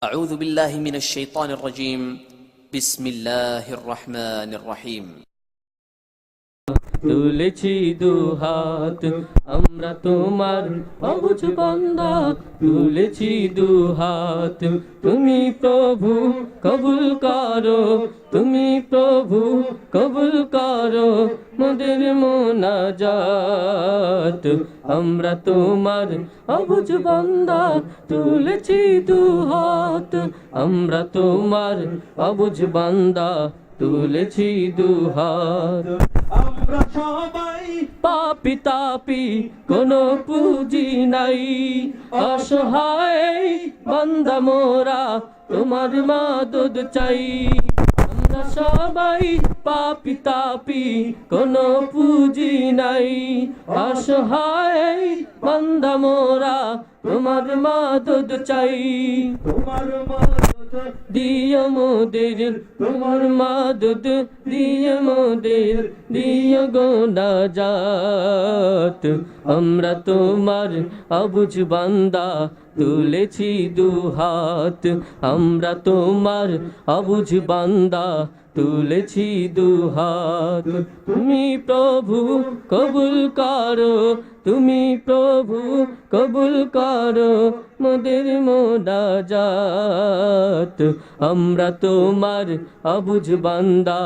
أعوذ بالله من الشيطان الرجيم بسم الله الرحمن الرحيم তুলেছি দুহাত আমরা তোমার অবুঝ বান্দা, তুলেছি দুহাত তুমি প্রভু কবুল করো, তুমি প্রভু কবুল করো মোদের মোনাজাত। আমরা তোমার অবুঝ বান্দা, তুলেছি দুহাত আমরা তোমার অবুঝ বান্দা, তুলেছি দুহাত। আমরা সবাই পাপি তাপি কোনো পুঁজি নাই, অসহায় বান্দা মোরা তোমার মাদদ চাই। আমরা সবাই পাপি তাপি কোনো পুঁজি নাই, অসহায় বান্দা মোরা তোমার মাদদ চাই। তোমার মদদ দিও মোদের তোমার মাদদ, দিও মোদের দিও গো নাজাত। আমরা তোমার অবুঝ বান্দা, তুলেছি দুহাত আমরা তোমার অবুঝ বান্দা, তুলেছি দুহাত। তুমি প্রভু কবুল করো, তুমি প্রভু কবুল করো মোদের মোনাজাত। আমরা তোমার অবুঝ বান্দা,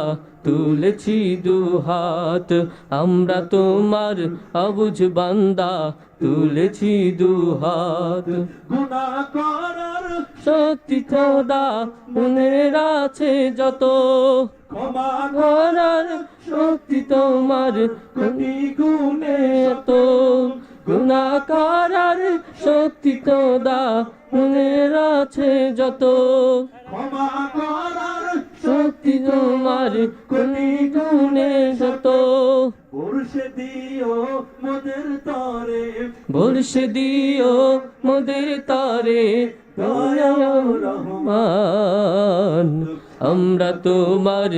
তুলেছি দুহাত আমরা তোমার অবুঝ বান্দা, তুলেছি দুহাত। গুনাহ করার শক্তি খোদা মনের আছে যত, ক্ষমা করার শক্তি তোমার কোটি গুণে এত। গুনাহ করার শক্তি খোদা মনের আছে যত, ক্ষমা করার শক্তি তোমার কোটি গুণে শত। বর্ষে দিও মোদের তরে, বর্ষে দিও মোদের তরে দয়াময় রহমান। আমরা তোমার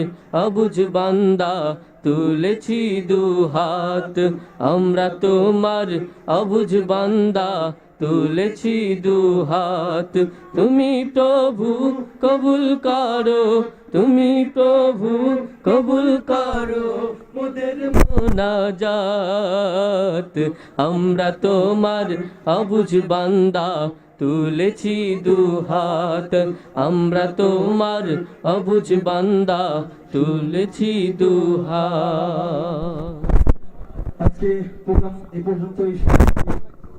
অবুঝ বান্দা, তুলেছি দুহাত আমরা তোমার অবুঝ বান্দা, তুলেছি দুহাত। তুমি প্রভু কবুল করো, তুমি প্রভু কবুল করো মোদের মোনাজাত। আমরা তোমার অবুঝ বান্দা, তুলেছি দুহাত আমরা তোমার অবুঝ বান্দা, তুলেছি দুহাত। আজকে প্রোগ্রাম এই পর্যন্তই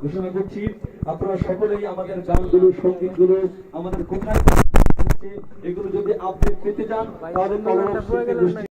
ঘোষণা করছি। আপনারা সকলেই আমাদের গানগুলো, সঙ্গীতগুলো আমাদের কোথায় হচ্ছে এগুলো যদি আপডেট পেতে চান তাহলে